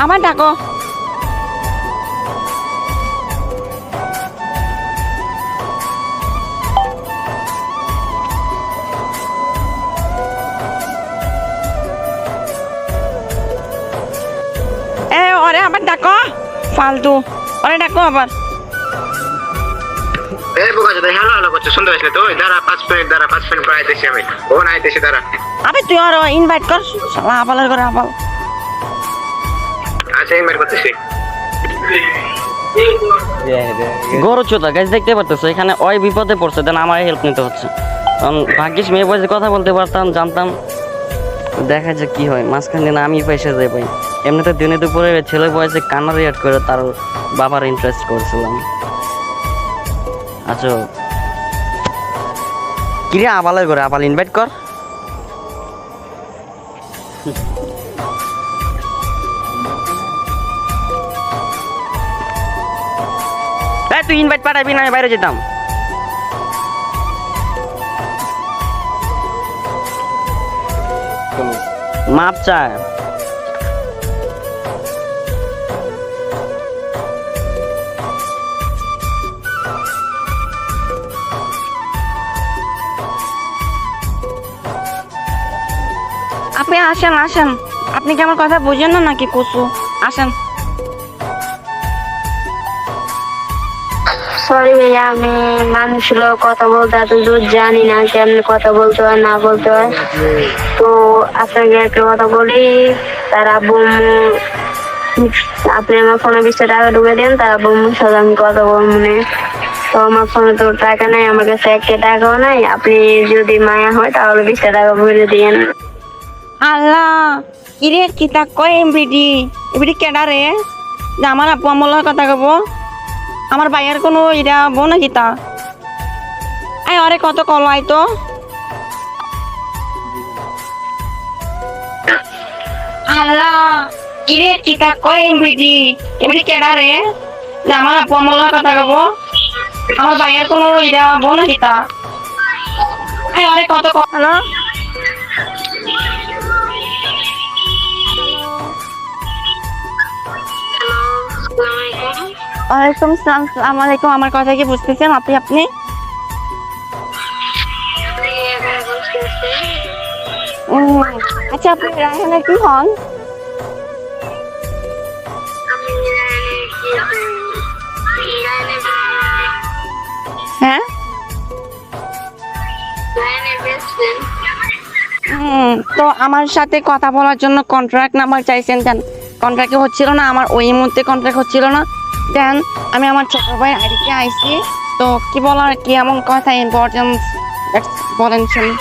আমার ডাকো। ওরে আবার ডাকো, ফালতু ওরে ডাকো আবার। সুন্দর আসলে তো দাঁড়া 5 মিনিট, দাঁড়া 5 মিনিট পর আইতেছি আমি। ও না আইতেছি, দাঁড়া। আবে তুই আর ইনভাইট কর, শালা আপালের করে আপাল। আচ্ছা ইনভাইট করতেছি। গরু চোদা গাছ দেখতে পারতেছো, এখানে ওই বিপদে পড়ছে, দেন আমার হেল্প নিতে হচ্ছে। কারণ ভাগ্যিস মেয়ে বয়সে কথা বলতে পারতাম, জানতাম। দেখা যাক কি হয়, মাঝখানে না আমি পয়সা যাই পাই। এমনিতে দিনে দুপুরে ছেলে বয়সে কান্না রিয়াক্ট করে তার বাবার ইন্টারেস্ট করছিলাম। আচ্ছা কিরে আবালের করে আবাল ইনভাইট কর। তুই ইনভাইট পাঠাবি না, আমি বাইরে যেতাম। মাপ চায়। আপনি আসেন আসেন, আপনি কি আমার কথা বুঝেন না নাকি কুসু? আসেন। সরি ভাইয়া, আমি মানুষগুলো কথা বলতে এত দূর জানি না, কেমন কথা বলতে হয় না বলতে হয়। তো আপনাকে একটা কথা বলি, তার আব্বু আপনি আমার ফোনে 20 টাকা ঢুকে দেন, তার আব্বু সাথে আমি কথা বলবো না। তো আমার ফোনে তো টাকা নাই, আমার কাছে 1 টাকাও নাই। আপনি যদি মায়া হয় তাহলে 20 টাকা ভরে দিয়েন। আল্লাহ কিরে কিতা কয় এমবিডি এবিডি কেডা রে যে আমার আপু আমলার কথা কব? আমার ভাইয়ের কোনো ইরা বউ না কিতা? আই অরে কত কল আই তো। আল্লাহ কিরে কিতা কয় এমবিডি এবিডি কেডা রে যে আমার আপু আমলার কথা কব? আমার ভাইয়ের কোনো ইরা বউ না কিতা? আই অরে কত কল। হ্যালো ওয়ালাইকুম সালাম। আসসালামু আলাইকুম। আমার কথা কি বুঝতেছেন আপনি? আচ্ছা আপনি রায়হানের কি হন? হ্যাঁ তো আমার সাথে কথা বলার জন্য কন্ট্রাক্ট নাম্বার চাইছেন, দেন কন্ট্রাক্টে হচ্ছিল না, আমার ওই মুহূর্তে কন্ট্রাক্ট হচ্ছিল না, দেন আমি আমার ছোট ভাই আইডিতে আইছি। তো কি বলার, কি এমন কথা ইম্পর্টেন্স বলেন শুনি।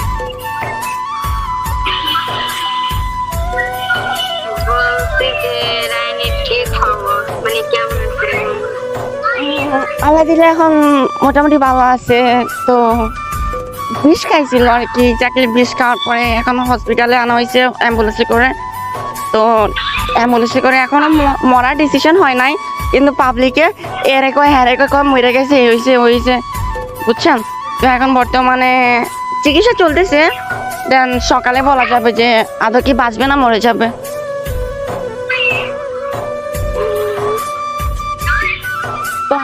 আল্লাহ দিলে এখন মোটামুটি ভালো আছে। তো বিষ খাইছিল আর কি, চাকরি বিষ খাওয়ার পরে এখন হসপিটালে আনা হয়েছে অ্যাম্বুলেন্সে করে। তো অ্যাম্বুলেন্সে করে এখনো মরার ডিসিশন হয় নাই, কিন্তু পাবলিকে এরে কয় হ্যারে কয় মরে গেছে, হয়েছে বুঝছেন। তো এখন বর্তমানে চিকিৎসা চলতেছে, দেন সকালে বলা যাবে যে আদৌ কি বাঁচবে না মরে যাবে। তো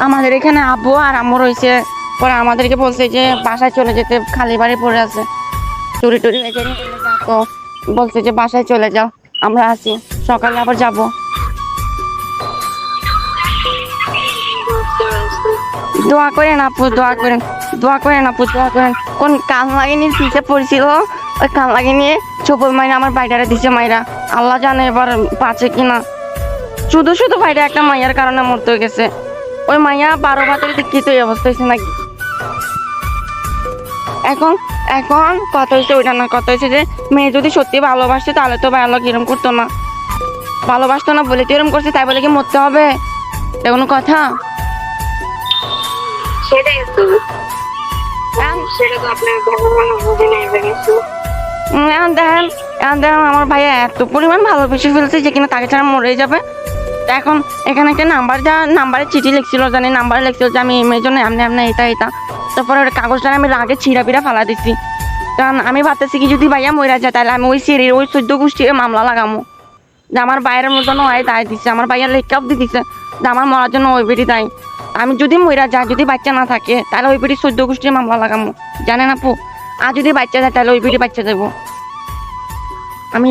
আমাদের এখানে আব্বু আর আম্মু রয়েছে, পরে আমাদেরকে বলছে যে বাসায় চলে যেতে, খালি বাড়ি পড়ে আছে, চুরি টুরি রেখে নিয়ে যা। তো বলছে যে বাসায় চলে যাও, আমরা আছি, সকালে আবার যাব। দোয়া করেন আপু, দোয়া করেন আপু, দোয়া করেন। কোন কান লাগিয়ে পিছিয়ে পড়ছিল, ওই কান লাগিয়ে নিয়ে চোপল মাইরা আমার বাইটারে দিছে মাইরা। আল্লাহ জানে এবার বাঁচে কিনা। শুধু ভাইটা একটা মাইয়ার কারণে মরতে গেছে। ওই মাইয়া 12 বছরের দিক এই অবস্থা হয়েছে নাকি। এখন কথা হয়েছে ওইটা না, কথা হয়েছে যে মেয়ে যদি সত্যি ভালোবাসছে তাহলে তো ভালো কিরম করতো না, ভালোবাসতো না বলে তো এরম করছে, তাই বলে কি মরতে হবে? এটা কোনো কথা? দেখেন আমার ভাইয়া এত পরিমাণ ভালোবেসে ফেলছে যে কিনা তাকে ছাড়া মরে যাবে। এখন এখানে একটা নাম্বারে চিঠি লিখছিল, জানি নাম্বারে লিখছিল যে আমি এই মেয়ের জন্য এমনি এটা। তারপরে ওই কাগজটা আমি আগে ছিঁড়া ফালা দিচ্ছি। কারণ আমি ভাবতেছি কি যদি ভাইয়া মরে যায় তাহলে আমি ওই সিঁড়ির ওই 14 গোষ্ঠীর মামলা লাগামো। যে আমার বাইরের মতো নয় তাই দিচ্ছে, আমার ভাইয়া লেখাও দিয়ে দিচ্ছে যে আমার মরার জন্য ওই বেটি তাই। আমি যদি মইরা যাই, যদি বাচ্চা না থাকে তাহলে ওই বেটি 14 গোষ্ঠীর মামলা লাগামো, জানেন আপু। আর যদি বাচ্চা যায় তাহলে ওই বেটি বাচ্চা দেবো। আমি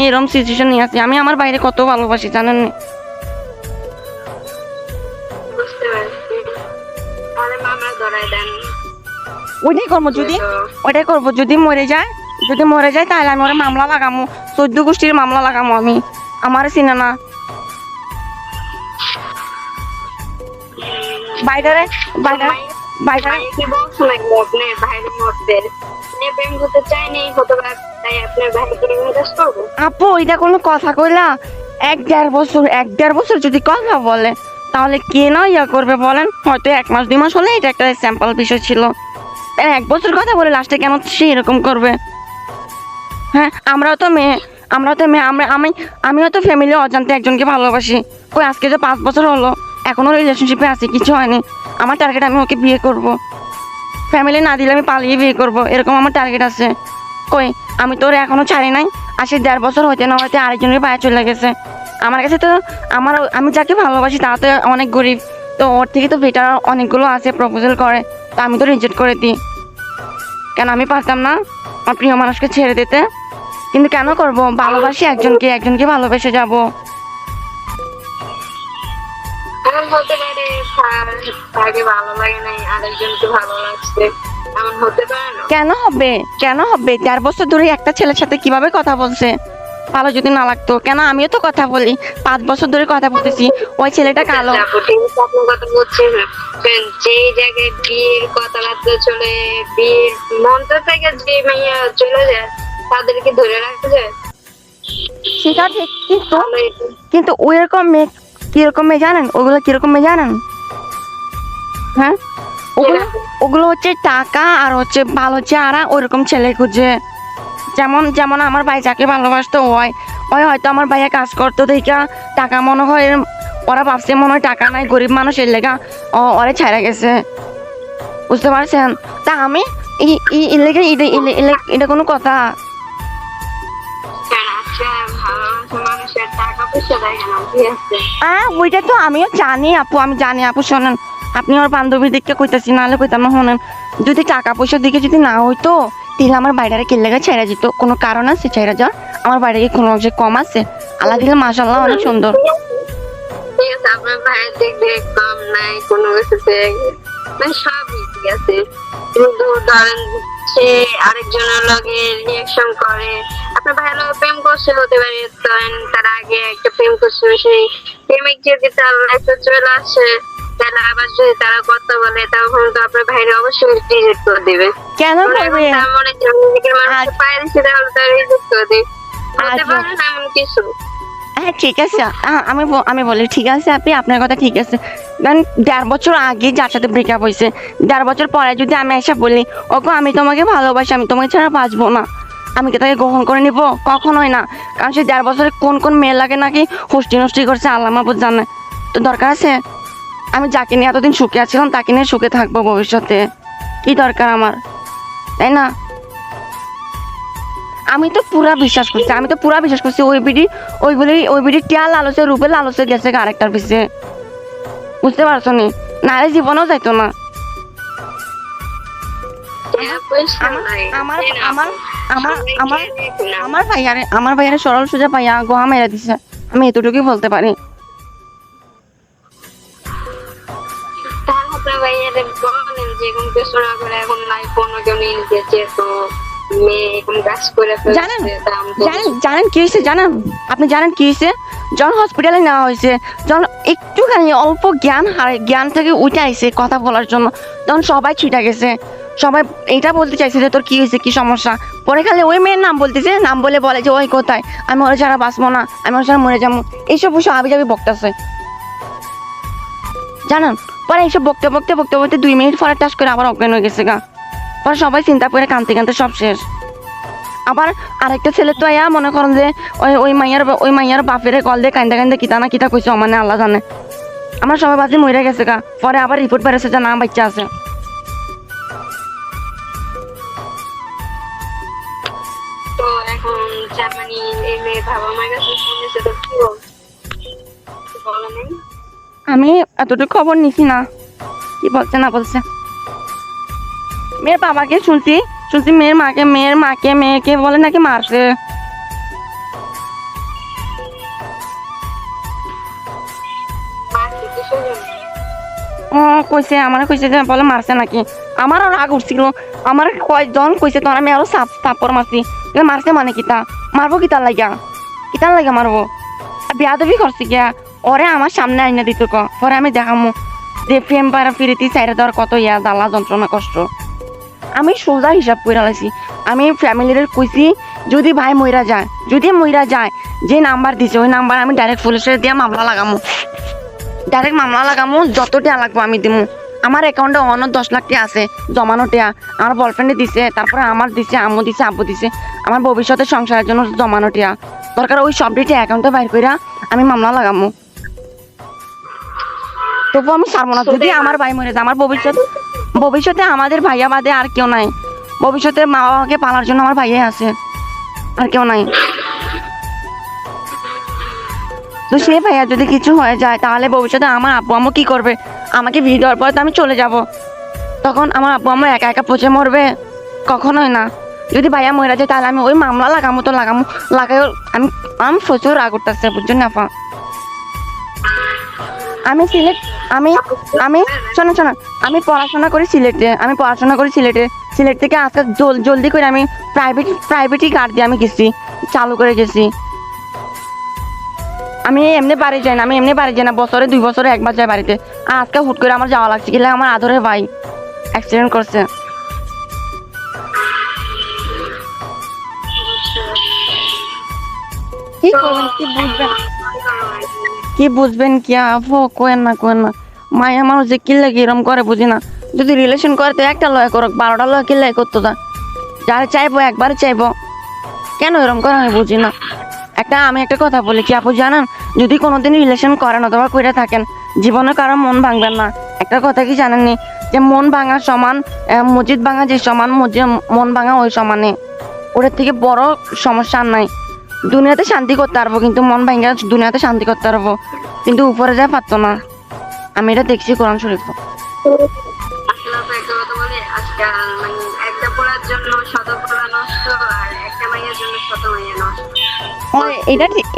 এরকম সিচুয়েশন নিয়ে আছি। আমি আমার বাইরে কত ভালোবাসি জানেন না? বুঝতে পারছি। তাহলে মামলা ধরাই দেন। ওইটাই করবো যদি মরে যায় তাহলে আমি ওরা মামলা লাগামো, 14 গোষ্ঠীর মামলা লাগামো আমি। আমার চিনে না বাইরে কি বলছো নাকি আপনি ভাইয়ের মধ্যে প্রেম করতে চাইনি, হতে পারে তাই আপনার ভাইকে ইনভেস্ট করবো? আপু এটা কোনো কথা কইলা? 1-1.5 বছর যদি কথা বলে তাহলে কে না ইয়া করবে বলেন? হয়তো 1 মাস 2 মাস হলে এটা একটা স্যাম্পল বিষয় ছিল। 1 বছর কথা বলে লাস্টে কেন সে এরকম করবে? হ্যাঁ, আমরাও তো মেয়ে, আমিও তো ফ্যামিলি অজান্তে একজনকে ভালোবাসি। কই আজকে যে 5 বছর হলো এখনো রিলেশনশিপে আছি, কিছু হয়নি। আমার টার্গেট আমি ওকে বিয়ে করব, ফ্যামিলি না দিলে আমি পালিয়ে বিয়ে করব, এরকম আমার টার্গেট আছে। কই আমি তো ওর এখনো ছাড়ি নাই। আজকে 1.5 বছর হইতে না হইতে আরেকজনের পায়ে চলে গেছে। আমার কাছে তো আমি যাকে ভালোবাসি তা তো অনেক গরিব, তো ওর থেকে তো বেটার অনেকগুলো আছে প্রপোজাল করে, তো আমি তো রিজেক্ট করে দিই। কেন আমি পারতাম না আমার প্রিয় মানুষকে ছেড়ে দিতে? কিন্তু কেন করব? ভালোবাসি একজনকে ভালোবেসে যাব। এমন হতে পারে তাকে ভালো লাগে নাই, আরেকজনকে ভালো লাগছে, এমন হতে পারে না? কেন হবে? 1.5 বছর ধরে একটা ছেলের সাথে কিভাবে কথা বলছে? ভালো যদি না লাগতো কেন? আমিও তো কথা বলি, 5 বছর ধরে কথা বলতেছি। ওই ছেলেটা কালো। আপু, ঠিক আছে, আপনার কথা বলছি। যে জায়গায় বিয়ের কথাবার্তা চলে, বিয়ের মন্ত্র থেকে যে মাইয়া চলে যায় তাদেরকে ধরে রাখা যায়? সেটা ঠিক, তাহলে এটা- কিন্তু ওইরকম মেয়ে কিরকম মেয়ে জানেন? ওগুলো কিরকম মেয়ে জানেন? হ্যাঁ, ওগুলো হচ্ছে টাকা আর হচ্ছে ভালো চেহারা ওইরকম ছেলে খুঁজে। যেমন আমার ভাই যাকে ভালোবাসতো ওই হয়তো আমার ভাইয়া কাজ করতো দেখা টাকা মনে হয় ওরা ভাবছে মনে হয় টাকা নাই, গরিব মানুষ, এর লেগা ওরে ছাড়া গেছে, বুঝতে পারছেন? তা আমি এটা কোনো কথা? কেন আচ্ছা, ভালোবাসা মানুষের টাকা পয়সা দেখে না, ঠিক আছে? ওইটা তো আমিও জানি আপু, আপু শোনেন, আপনি আমার বান্ধবীর দিকে কইতাছি, নাহলে কইতাম না। শোনেন, যদি টাকা পয়সার দিকে যদি না হইতো তাহলে আমার বাইরে কেল্লাগে ছেড়ে যেত। কোনো কারণ আছে ছেড়ে যাওয়ার? আমার বাইরে কি কোনো অংশে কম আছে? আল্লাহ দিলে মাশাআল্লাহ অনেক সুন্দর। ঠিক আছে, আপনার ভাইয়ের দেখবে কম নাই কোনো কিছুতে, মানে সবই ঠিক আছে, কিন্তু ধরেন সে আরেকজনের লগে রিয়াকশন করে। আপনার ভাইয়ের লগে প্রেম করছে, হতে পারে ধরেন তার আগে একটা প্রেম করছে, সেই প্রেমিক যদি তার লাইফে চলে আসে তাহলে আবার যদি তারা কথা বলে তখন তো আপনার ভাইয়ের অবশ্যই রিজেক্ট করে দিবে। কেন করবে? তার মনে নিজের মানুষের পায়ে দিচ্ছে তাহলে তার রিজেক্ট করে দিবে, হতে পারে না এমন কিছু। হ্যাঁ ঠিক আছে, আমি বলি ঠিক আছে আপনি, আপনার কথা ঠিক আছে। কারণ 1.5 বছর আগে যার সাথে ব্রেকআপ হয়েছে, 1.5 বছর পরে যদি আমি এসে বলি ওগো আমি তোমাকে ভালোবাসি, আমি তোমাকে ছাড়া বাঁচবো না, আমি কি তাকে গ্রহণ করে নিব? কখনোই না। কারণ সে 1.5 বছরে কোন মেয়ে লাগে নাকি হুষ্টি করছে আল্লাহ মাহবুব জানে। তো দরকার আছে? আমি যাকে নিয়ে এতদিন সুখে আছিলাম তাকে নিয়ে সুখে থাকবো ভবিষ্যতে, কি দরকার আমার, তাই না? আমি তো পুরা বিশ্বাস করছি ওই বিড়ি টিয়া লালসে রূপে লালসে গেছে আরেকটার পিছে, বুঝতে পারছো নি? নারে জীবনেও যাইতো না। আমার ভাইয়ারে সরল সোজা পাইয়া গোহা মেরে দিছে, আমি এতটুকুই বলতে পারি। আপনার ভাইয়াদের বলেন যে এরকম কিছু না করে এখন লাইফ অন্য কেউ নিয়ে নিতেছে, তো মেয়ে এরকম কাজ করে জানেন কি হয়েছে? আপনি জানেন কি হয়েছে? যখন হসপিটালে নেওয়া হয়েছে, যখন একটুখানি অল্প জ্ঞান থেকে উঠে আইছে কথা বলার জন্য, তখন সবাই ছুটে গেছে। সবাই এটা বলতে চাইছে যে তোর কি হয়েছে, কি সমস্যা। পরে খালি ওই মেয়ের নাম বলতেছে, নাম বলে যে ওই কোথায়, আমি ওরা ছাড়া বাঁচবো না, আমি ওরা ছাড়া মরে যাবো, এইসব আবি যাবি বকতেছে, জানেন? পরে এইসব বকতে 2 মিনিট পরে টাচ করে আবার অজ্ঞান হয়ে গেছে গা। পরে সবাই চিন্তা করে কানতে সব শেষ। আবার আরেকটা ছেলে তো আয়া মনে করেন যে ওই মাইয়ার বাপের কল দিয়ে কান্দে কিতা কইছে মানে আল্লাহ জানে। আমার সবাই বাজি মরে গেছে গা। পরে আবার রিপোর্ট বেড়েছে যে নাম বাচ্চা আছে। তো এখন মানে এই মেয়ে বাবা মার কাছে ফোন দিছে তো কি বল বলে নাই আমি এতটুকু খবর নিছি না কি বলছে না বলছে। মেয়ের বাবাকে শুনছি শুনছি মেয়ের মাকে মেয়েকে বলে নাকি মারছে। মা কিসের জন্য ও কইছে আমার কইছে যে বলে মারছে নাকি। আমারও রাগ উঠছিল, আমার কয়জন কইছে তখন আমি আরো থাপ্পড় মারছি। মারছে মানে কিতা মারবো কিতার লাগা মারবো বিয়াদবি করছি গিয়া ওরে আমার সামনে আইনা দিত ক পরে আমি দেখামু যে প্রেম পারা ফিরিতি চাইরে দেওয়ার কত ইয়া জ্বালা যন্ত্রণা কষ্ট। আমি সোজা হিসাব করে লাইছি, আমি ফ্যামিলির কইছি যদি ভাই মইরা যায় যে নাম্বার দিছে ওই নাম্বার আমি ডাইরেক্ট পুলিশে দিয়ে মামলা লাগামু যত টাকা লাগবো আমি দিমু। আমার অ্যাকাউন্টে অন্য 10 লাখ টাকা আছে জমানো টাকা, আমার বয়ফ্রেন্ডে দিছে, তারপরে আমার দিছে, আম্মু দিছে, আব্বু দিছে, আমার ভবিষ্যতে সংসারের জন্য জমানো টাকা। দরকার ওই সব ডিটে অ্যাকাউন্টে বাইর কইরা আমি মামলা লাগামু। তবু আমি ছাড়বো না যদি আমার ভাই মরে যায়। আমার ভবিষ্যতে আমাদের ভাইয়া বাদে আর কেউ নাই। ভবিষ্যতে মা বাবাকে পালার জন্য আমার ভাইয়া আছে, আর কেউ নাই। তো সে ভাইয়া যদি কিছু হয়ে যায় তাহলে ভবিষ্যতে আমার আব্বু আম্মু কি করবে? আমাকে বিয়ে দেওয়ার পর তো আমি চলে যাব, তখন আমার আব্বু আম্মু একা একা পচে মরবে? কখনোই না। যদি ভাইয়া মরে যায় তাহলে আমি ওই মামলা লাগাই আমি প্রচুর রাগ উঠতেছে বুঝছেন না আপা। আমি শোনো আমি পড়াশোনা করি সিলেটে। সিলেট থেকে আজকে জলদি করে আমি প্রাইভেটই কার দিয়ে আমি চালু করে গেছি। আমি এমনি বাড়ি যাই না, বছরে 2 বছরে একবার যাই বাড়িতে। আর আজকে হুট করে আমার যাওয়া লাগছে গেলে আমার আদরের ভাই অ্যাক্সিডেন্ট করছে। কি করবেন কি বুঝবেন কি আপু? কোয়েন না মায়া মানুষ যে কি লাগে এরম করে বুঝি না। যদি রিলেশন করে তো একটা লয় করুক, 12টা লয় কি লয় করতো তা? যারা চাইবো একবারে চাইবো, কেন এরম করে আমি বুঝি না। আমি একটা কথা বলি কি আপু জানেন, যদি কোনোদিন রিলেশন করেন অথবা করে থাকেন জীবনে কারো মন ভাঙবেন না। একটা কথা কি জানেননি যে মন ভাঙা সমান মসজিদ ভাঙা যে সমান মন ভাঙা ওই সমানে, ওটার থেকে বড় সমস্যা আর নাই। দুনিয়াতে শান্তি করতে পারবো কিন্তু মন ভাঙা দুনিয়াতে শান্তি করতে পারবো কিন্তু উপরে যায় পারতো না। আমি এটা দেখছি কোরআন শরীফ। আসলে আপু একটা কথা বলি, আজকাল মানে একটা পোলার জন্য শত পোলা নষ্ট আর একটা মাইয়ের জন্য শত মাইয়া নষ্ট।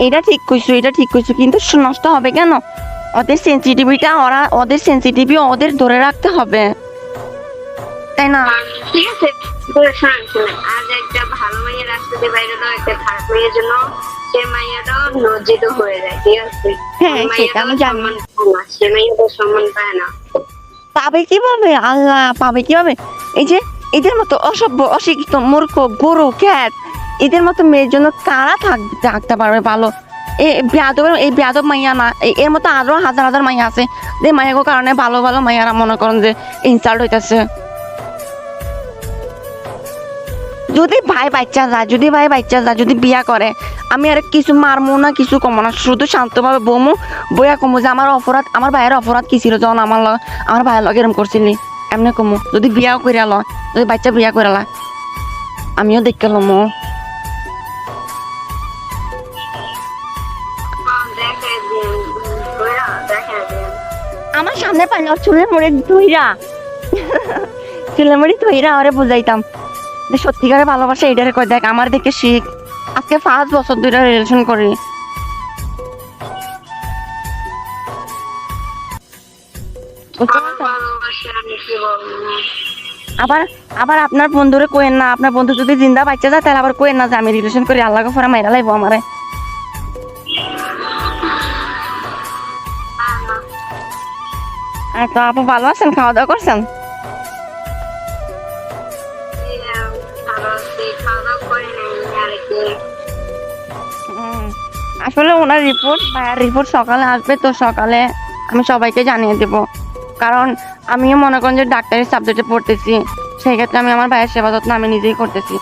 এটা ঠিক কইছো কিন্তু নষ্ট হবে কেন? ওদের সেন্সিটিভিটি ওদের ধরে রাখতে হবে, তাই না? ঠিক আছে শুনেন, আজ একটা ভালো মাইয়ের রাস্তাতে বাইরে দাও একটা খারাপ মাইয়ের জন্য সে মাইয়াটাও লজ্জিত হয়ে যায়। ঠিক আছে, হ্যাঁ সেটা আমি জানি। সে মাইয়াটা সম্মান পায় না। পাবে কিভাবে? আল্লাহ পাবে কিভাবে? এই যে এদের মতো অসভ্য অশিক্ষিত মূর্খ গরু খ্যাত এদের মতো মেয়ের জন্য কারা থাকতে পারবে ভালো? এই বেয়াদব মাইয়া না, এর মতো আরো হাজার মাইয়া আছে যে মাইয়ার কারণে ভালো মাইয়ারা মনে করেন যে ইনসাল্ট হইতেছে। যদি ভাই বাচ্চা যায় যদি বিয়া করে আমি আর কিছু মারমু না, কিছু কমো না, শুধু শান্তভাবে বমু বইয়া কমু যে আমার ভাইয়ের অপরাধ কি ছিল যখন আমার ভাইয়ের লগে এরম করছিলি এমনি কমু। যদি বিয়াও করে যদি বাচ্চা বিয়া করে আমিও দেখে লমু। আমার সামনে পাইলে চুলের মুড়ি ধইরা ওরে বুঝাইতাম যে সত্যিকারে ভালোবাসা এটারে কয় দেখ আমার দেখে শিখ। আজকে 5 বছর ধরে রিলেশন করি। আবার আপনার বন্ধুরে কোয়েন না, আপনার বন্ধু যদি জিন্দা বাচ্চা যায় তাহলে আবার কোয়েন না যে আমি রিলেশন করি, আল্লাহকে ফরা মাইরা লাইবো আমারে। তো আপু ভালো আছেন? খাওয়া দাওয়া করছেন? আসলে ওনার রিপোর্ট সকালে আসবে, তো সকালে আমি সবাইকে জানিয়ে দেব। কারণ আমিও মনে করেন যে ডাক্তারের সাবজেক্টে পড়তেছি, সেই ক্ষেত্রে আমি আমার ভাইয়ের সেবা যত্ন আমি নিজেই করতেছি।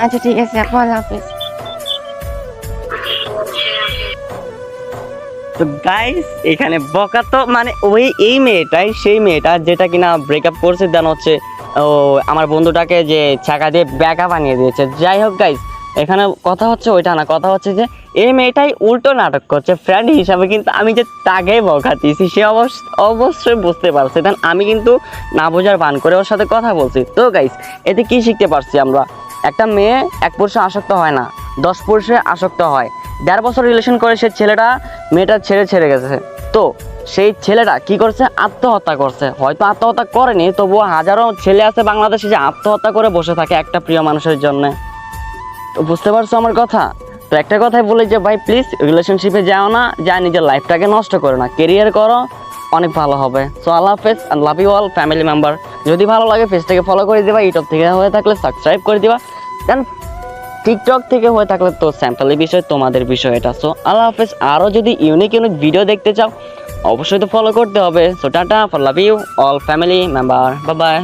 আচ্ছা ঠিক আছে আপু, আল্লাহ হাফেজ। তো গাইস এখানে বকা তো মানে ওই এই মেয়েটাই সেই মেয়েটা যেটা কিনা ব্রেকআপ করছে দেন হচ্ছে ও আমার বন্ধুটাকে যে ছাকা দিয়ে ব্যাকা বানিয়ে দিয়েছে। যাই হোক গাইস এখানে কথা হচ্ছে ওইটা না, কথা হচ্ছে যে এই মেয়েটাই উল্টো নাটক করছে ফ্রেন্ড হিসাবে, কিন্তু আমি যে তাকে বকা দিয়েছি সে অবশ্যই বুঝতে পারছে। দেন আমি কিন্তু না বোঝার ভান করে ওর সাথে কথা বলছি। তো গাইস এতে কি শিখতে পারছি আমরা, একটা মেয়ে এক পুরুষে আসক্ত হয় না, 10 পুরুষে আসক্ত হয়। 1.5 বছর রিলেশন করে সে ছেলেটা মেয়েটা ছেড়ে গেছে। তো সেই ছেলেটা কি করছে, আত্মহত্যা করছে। হয়তো আত্মহত্যা করেনি, তবুও হাজারো ছেলে আছে বাংলাদেশে যে আত্মহত্যা করে বসে থাকে একটা প্রিয় মানুষের জন্য। তো বুঝতে পারছো আমার কথা? তো একটা কথাই বলি যে ভাই প্লিজ রিলেশনশিপে যাও না, যা নিজের লাইফটাকে নষ্ট করো না, কেরিয়ার করো, অনেক ভালো হবে। সো আল্লাহ হাফেজ and love you all family member. যদি ভালো লাগে পেজটাকে ফলো করে দিবা, ইউটিউব থেকে হয়ে থাকলে সাবস্ক্রাইব করে দিবা, দেন টিকটক থেকে হয়ে থাকলে তো স্যাম্পলের বিষয় তোমাদের বিষয় এটা। সো আল্লাহ হাফেজ। আরও যদি ইউনিক ভিডিও দেখতে চাও অবশ্যই তো ফলো করতে হবে। So tata, for love you all family member, bye by.